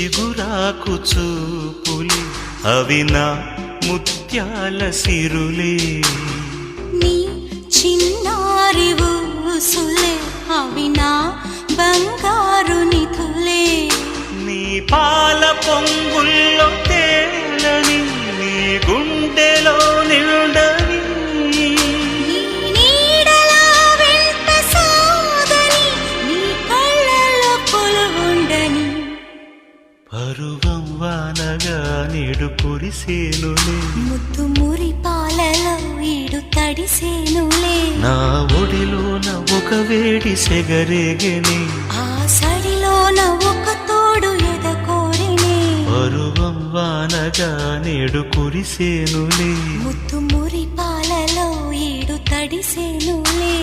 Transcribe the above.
చిగురాకు చూపులి అవి నా ముత్యాల సిరులే నీ చిన్నారి ఊసులే అవి నా బంగారు నిధులే నీ పాల పొంగుల్లో తేలని నీ గుండెలో నిండని నీ నీడలా వెంట సాగని నీ కళ్ళలో కొలువుండని పరువం వానగా నేడు కురిసేనులే ముద్దు మురి పాలలో ఈడు తడిసేనులే నా ఒడిలోన ఒక వేడి సెగరేగని ఆ సడిలోన ఒక తోడు ఎదకోరినే పరువం వానగా నేడు కురిసేనులే ముద్దు మురి పాలలో ఈడు తడిసేనులే